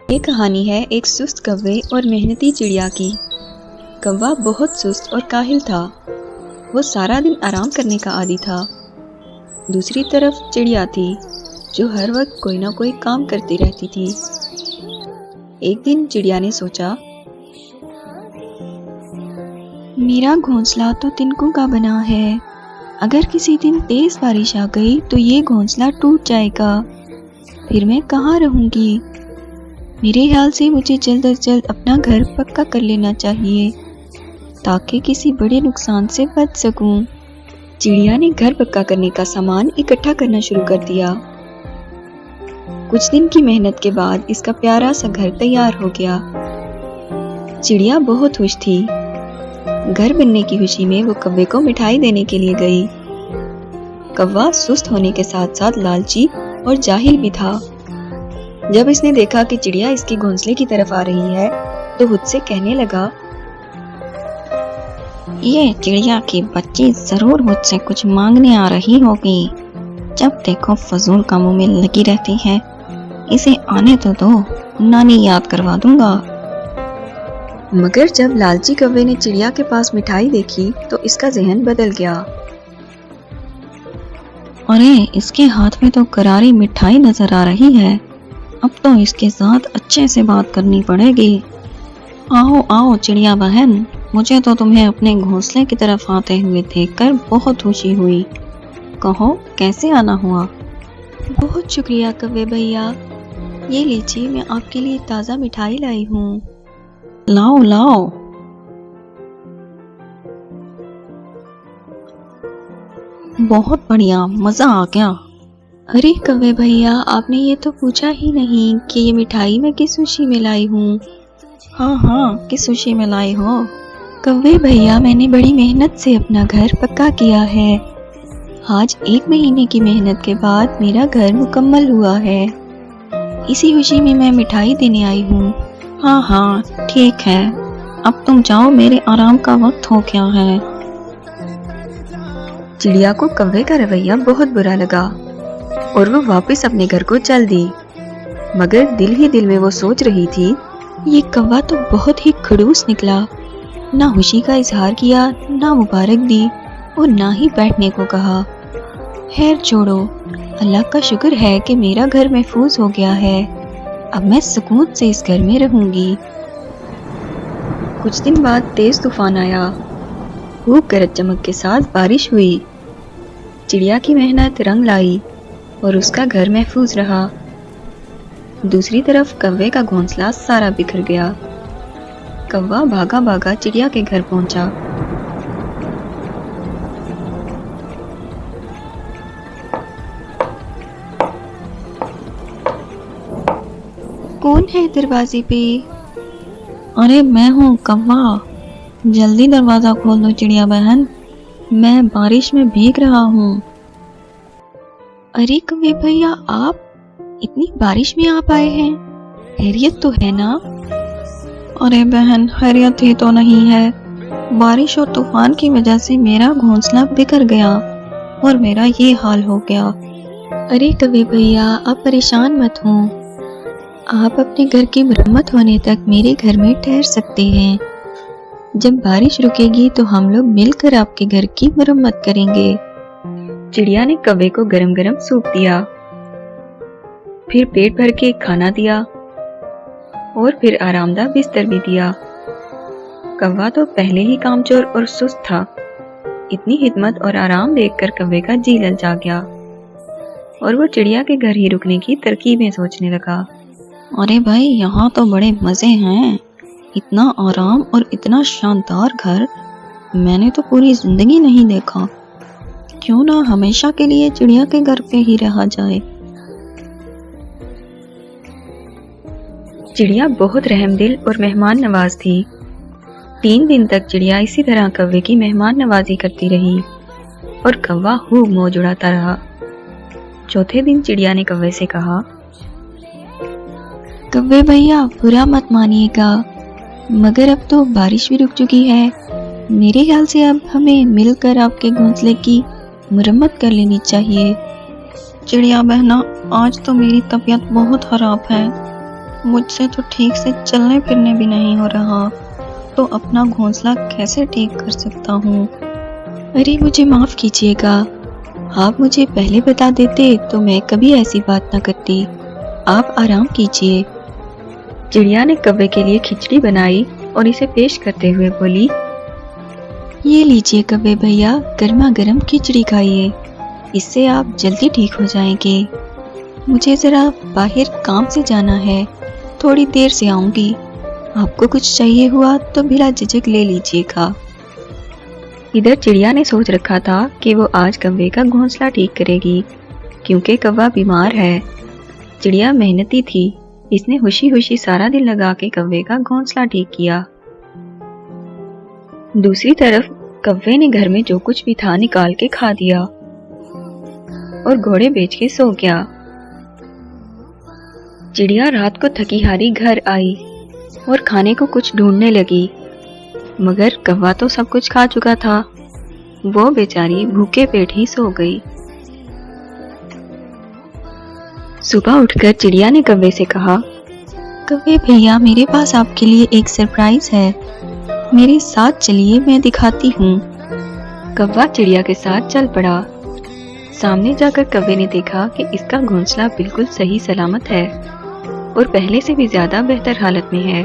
یہ کہانی ہے ایک سست کوے اور محنتی چڑیا کی۔ کوا بہت سست اور کاہل تھا۔ وہ سارا دن آرام کرنے کا عادی تھا۔ دوسری طرف چڑیا تھی جو ہر وقت کوئی نہ کوئی کام کرتی رہتی تھی۔ ایک دن چڑیا نے سوچا، میرا گھونسلہ تو تنکوں کا بنا ہے، اگر کسی دن تیز بارش آ گئی تو یہ گھونسلہ ٹوٹ جائے گا، پھر میں کہاں رہوں گی؟ میرے خیال سے مجھے جلد از جلد اپنا گھر پکا کر لینا چاہیے تاکہ کسی بڑے نقصان سے بچ سکوں۔ چڑیا نے گھر پکا کرنے کا سامان اکٹھا کرنا شروع کر دیا۔ کچھ دن کی محنت کے بعد اس کا پیارا سا گھر تیار ہو گیا۔ چڑیا بہت خوش تھی۔ گھر بننے کی خوشی میں وہ کوے کو مٹھائی دینے کے لیے گئی۔ کوا سست ہونے کے ساتھ ساتھ لالچی اور جاہل بھی تھا۔ جب اس نے دیکھا کہ چڑیا اس کے گھونسلے کی طرف آ رہی ہے تو خود سے کہنے لگا، یہ چڑیا کی بچی ضرور مجھ سے کچھ مانگنے آ رہی ہوگی، جب دیکھو فضول کاموں میں لگی رہتی ہے، اسے آنے تو دو، نانی یاد کروا دوں گا۔ مگر جب لالچی کوے نے چڑیا کے پاس مٹھائی دیکھی تو اس کا ذہن بدل گیا۔ ارے اس کے ہاتھ میں تو کراری مٹھائی نظر آ رہی ہے، اب تو اس کے ساتھ اچھے سے بات کرنی پڑے گی۔ آؤ آؤ چڑیا بہن، مجھے تو تمہیں اپنے گھونسلے کی طرف آتے ہوئے دیکھ کر بہت خوشی ہوئی، کہو کیسے آنا ہوا؟ بہت شکریہ کوے بھیا، یہ لیجیے میں آپ کے لیے تازہ مٹھائی لائی ہوں۔ لاؤ لاؤ۔ بہت بڑھیا، مزہ آ گیا۔ ارے کوے بھیا، آپ نے یہ تو پوچھا ہی نہیں کہ یہ مٹھائی میں کس خوشی میں لائی ہوں۔ ہاں ہاں، کس خوشی میں لائی ہو؟ کوے بھیا، میں نے بڑی محنت سے اپنا گھر پکا کیا ہے۔ آج 1 مہینے کی محنت کے بعد میرا گھر مکمل ہوا ہے، اسی خوشی میں میں مٹھائی دینے آئی ہوں۔ ہاں ہاں ٹھیک ہے، اب تم جاؤ، میرے آرام کا وقت ہو گیا ہے۔ چڑیا کو کوے کا رویہ بہت برا لگا اور وہ واپس اپنے گھر کو چل دی، مگر دل ہی دل میں وہ سوچ رہی تھی، یہ کوا تو بہت ہی خڑوس نکلا، نہ خوشی کا اظہار کیا، نہ مبارک دی اور نہ ہی بیٹھنے کو کہا۔ خیر چھوڑو، اللہ کا شکر ہے کہ میرا گھر محفوظ ہو گیا ہے، اب میں سکون سے اس گھر میں رہوں گی۔ کچھ دن بعد تیز طوفان آیا، خوب گرج چمک کے ساتھ بارش ہوئی۔ چڑیا کی محنت رنگ لائی اور اس کا گھر محفوظ رہا۔ دوسری طرف کوے کا گھونسلہ سارا بکھر گیا۔ کوا بھاگا بھاگا چڑیا کے گھر پہنچا۔ کون ہے دروازے پہ؟ ارے میں ہوں کوا، جلدی دروازہ کھول دو چڑیا بہن، میں بارش میں بھیگ رہا ہوں۔ ارے کوے بھیا، آپ اتنی بارش میں آپ آئے ہیں، خیریت تو ہے نا؟ ارے بہن، خیریت ہی تو نہیں ہے، بارش اور طوفان کی وجہ سے میرا گھونسلہ بکھر گیا اور میرا یہ حال ہو گیا۔ ارے کوے بھیا، آپ پریشان مت ہوں، آپ اپنے گھر کی مرمت ہونے تک میرے گھر میں ٹھہر سکتے ہیں، جب بارش رکے گی تو ہم لوگ مل کر آپ کے گھر کی مرمت کریں گے۔ چڑیا نے کوے کو گرم گرم سوپ دیا، پھر پیٹ بھر کے کھانا دیا اور پھر آرام دہ بستر بھی دیا۔ کوا تو پہلے ہی کامچور اور سست تھا، اتنی خدمت اور آرام دیکھ کر کوے کا جی للچا گیا اور وہ چڑیا کے گھر ہی رکنے کی ترکیبیں سوچنے لگا۔ ارے بھائی، یہاں تو بڑے مزے ہیں، اتنا آرام اور اتنا شاندار گھر میں نے تو پوری زندگی نہیں دیکھا، کیوں نہ ہمیشہ کے لیے چڑیا کے گھر پہ ہی رہا جائے۔ چڑیا بہت رحم دل اور مہمان نواز تھی۔ 3 دن تک چڑیا اسی طرح کوے کی مہمان نوازی کرتی رہی اور کوا خوب موج اڑاتا رہا۔ چوتھے دن چڑیا نے کوے سے کہا، کوے بھیا برا مت مانیے گا، مگر اب تو بارش بھی رک چکی ہے، میرے خیال سے اب ہمیں مل کر آپ کے گھونسلے کی مرمت کر لینی چاہیے۔ چڑیا بہنا، آج تو میری طبیعت بہت خراب ہے، مجھ سے تو ٹھیک سے چلنے پھرنے بھی نہیں ہو رہا، تو اپنا گھونسلہ کیسے ٹھیک کر سکتا ہوں؟ ارے مجھے معاف کیجیے گا، آپ مجھے پہلے بتا دیتے تو میں کبھی ایسی بات نہ کرتی۔ آپ آرام کیجیے۔ چڑیا نے کوے کے لیے کھچڑی بنائی اور اسے پیش کرتے ہوئے بولی، یہ لیجیے کوے بھیا، گرما گرم کھچڑی کھائیے، اس سے آپ جلدی ٹھیک ہو جائیں گے۔ مجھے ذرا باہر کام سے جانا ہے، تھوڑی دیر سے آؤں گی، آپ کو کچھ چاہیے ہوا تو بلا جھجک لے لیجیے گا۔ ادھر چڑیا نے سوچ رکھا تھا کہ وہ آج کوے کا گھونسلہ ٹھیک کرے گی، کیونکہ کوا بیمار ہے۔ چڑیا محنتی تھی، اس نے خوشی خوشی سارا دن لگا کے کوے کا گھونسلہ ٹھیک کیا۔ دوسری طرف کوے نے گھر میں جو کچھ بھی تھا نکال کے کھا دیا اور گھوڑے بیچ کے سو گیا۔ چڑیا رات کو تھکی ہاری گھر آئی اور کھانے کو کچھ ڈھونڈنے لگی، مگر کوا تو سب کچھ کھا چکا تھا، وہ بیچاری بھوکے پیٹ ہی سو گئی۔ صبح اٹھ کر چڑیا نے کوے سے کہا، کوے بھیا میرے پاس آپ کے لیے ایک سرپرائز ہے، میرے ساتھ چلیے میں دکھاتی ہوں۔ کوا چڑیا کے ساتھ چل پڑا۔ سامنے جا کر کوے نے دیکھا کہ اس کا گھونسلہ بالکل صحیح سلامت ہے اور پہلے سے بھی زیادہ بہتر حالت میں ہے۔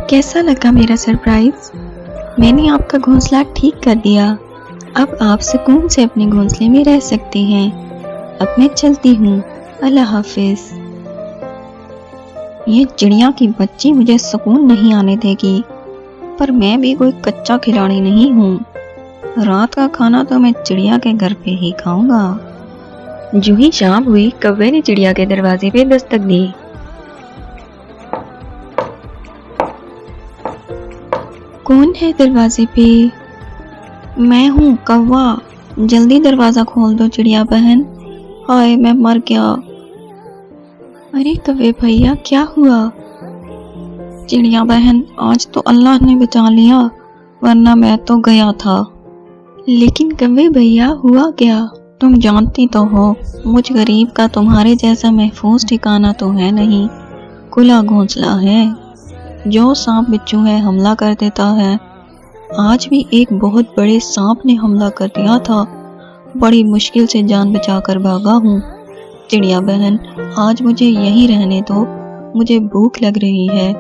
کیسا لگا میرا سرپرائز؟ میں نے آپ کا گھونسلہ ٹھیک کر دیا، اب آپ سکون سے اپنے گھونسلے میں رہ سکتے ہیں۔ اب میں چلتی ہوں، اللہ حافظ۔ یہ چڑیا کی بچی مجھے سکون نہیں آنے دے گی، پر میں بھی کوئی کچا کھلاڑی نہیں ہوں، رات کا کھانا تو میں چڑیا کے گھر پہ ہی کھاؤں گا۔ جو ہی شام ہوئی کوے نے چڑیا کے دروازے پہ دستک دی۔ کون ہے دروازے پہ؟ میں ہوں کوا، جلدی دروازہ کھول دو چڑیا بہن، ہائے میں مر گیا۔ ارے کوے بھیا کیا ہوا؟ چڑیا بہن آج تو اللہ نے بچا لیا، ورنہ میں تو گیا تھا۔ لیکن کوے بھیا ہوا کیا؟ تم جانتی تو ہو مجھ غریب کا تمہارے جیسا محفوظ ٹھکانہ تو ہے نہیں، کھلا گھونسلہ ہے، جو سانپ بچھو ہے حملہ کر دیتا ہے۔ آج بھی ایک بہت بڑے سانپ نے حملہ کر دیا تھا، بڑی مشکل سے جان بچا کر بھاگا ہوں۔ چڑیا بہن آج مجھے یہیں رہنے دو، مجھے بھوک لگ رہی ہے،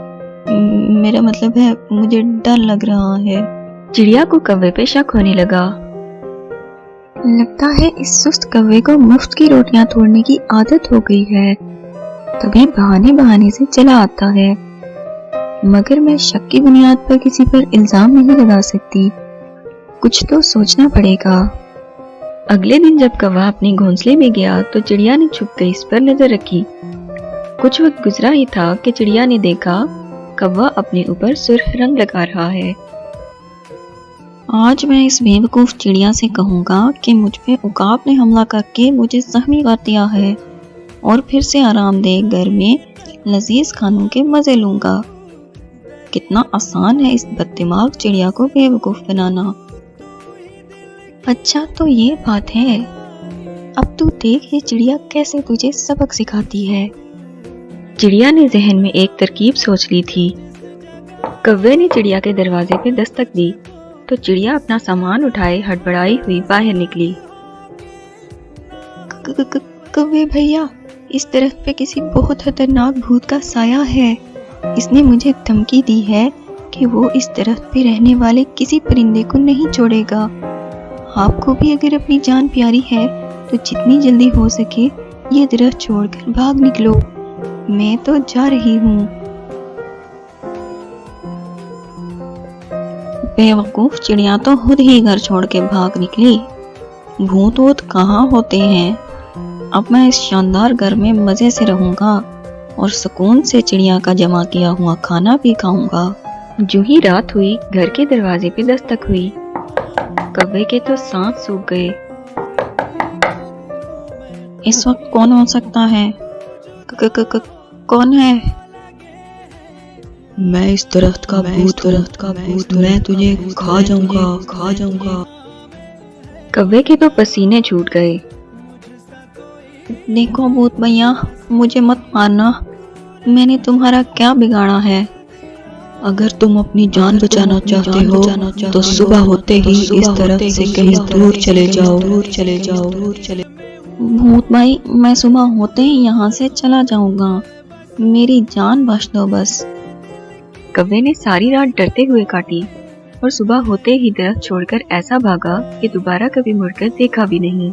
میرا مطلب ہے مجھے ڈر لگ رہا ہے۔ چڑیا کو کوے پہ شک ہونے لگا، لگتا ہے اس سست کوے کو مفت کی روٹیاں توڑنے کی عادت ہو گئی ہے، تبھی بہانے سے چلا آتا ہے، مگر میں شک کی بنیاد پر کسی پر الزام نہیں لگا سکتی، کچھ تو سوچنا پڑے گا۔ اگلے دن جب کوا اپنے گھونسلے میں گیا تو چڑیا نے چھپ کے اس پر نظر رکھی۔ کچھ وقت گزرا ہی تھا کہ چڑیا نے دیکھا کوا اپنے اوپر سرخ رنگ لگا رہا ہے۔ آج میں اس بیوقوف چڑیا سے کہوں گا کہ مجھ پہ عقاب نے حملہ کر کے مجھے زخمی کر دیا ہے، اور پھر سے آرام دہ گھر میں لذیذ کھانوں کے مزے لوں گا۔ کتنا آسان ہے اس بددماغ چڑیا کو بیوقوف بنانا۔ اچھا تو یہ بات ہے، اب تو دیکھ یہ چڑیا کیسے تجھے سبق سکھاتی ہے۔ چڑیا نے ذہن میں ایک ترکیب سوچ لی تھی۔ کوے نے چڑیا کے دروازے پہ دستک دی تو چڑیا اپنا سامان اٹھائے ہڑبڑائی ہوئی باہر نکلی۔ کوے بھیا اس درخت پہ کسی بہت خطرناک بھوت کا سایہ ہے، اس نے مجھے دھمکی دی ہے کہ وہ اس درخت پہ رہنے والے کسی پرندے کو نہیں چھوڑے گا۔ آپ کو بھی اگر اپنی جان پیاری ہے تو جتنی جلدی ہو سکے یہ درخت چھوڑ کر بھاگ نکلو، میں تو جا رہی ہوں۔ بیوقوف چڑیا تو خود ہی گھر چھوڑ کے بھاگ نکلی۔ بھوت ووت کہاں ہوتے ہیں، اب میں اس شاندار گھر میں مزے سے رہوں گا اور سکون سے چڑیا کا جمع کیا ہوا کھانا بھی کھاؤں گا۔ جو ہی رات ہوئی گھر کے دروازے پہ دستک ہوئی، کوے کے تو سانس سوکھ گئے۔ اس وقت کون ہو سکتا ہے؟ کون ہے؟ میں اس درخت کا بھوت، میں تجھے کھا جاؤں گا۔ کوے کے تو پسینے چھوٹ گئے۔ دیکھو بھوت بھیا مجھے مت مارنا، میں نے تمہارا کیا بگاڑا ہے؟ اگر تم اپنی جان بچانا چاہتے ہو تو صبح ہوتے ہی اس طرف سے کہیں دور چلے جاؤ۔ بھوت بھائی، میں صبح ہوتے ہی یہاں سے چلا جاؤں گا، میری جان بخش دو بس۔ کوے نے ساری رات ڈرتے ہوئے کاٹی اور صبح ہوتے ہی درخت چھوڑ کر ایسا بھاگا کہ دوبارہ کبھی مڑ کر دیکھا بھی نہیں۔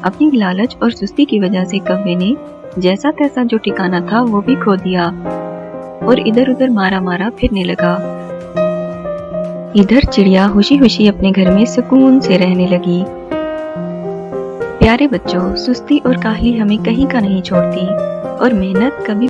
اپنی لالچ اور سستی کی وجہ سے کوے نے جیسا تیسا جو ٹھکانہ تھا وہ بھی کھو دیا اور ادھر ادھر مارا مارا پھرنے لگا۔ ادھر چڑیا خوشی خوشی اپنے گھر میں سکون سے رہنے لگی۔ پیارے بچوں، سستی اور کاہلی ہمیں کہیں کا نہیں چھوڑتی اور محنت کبھی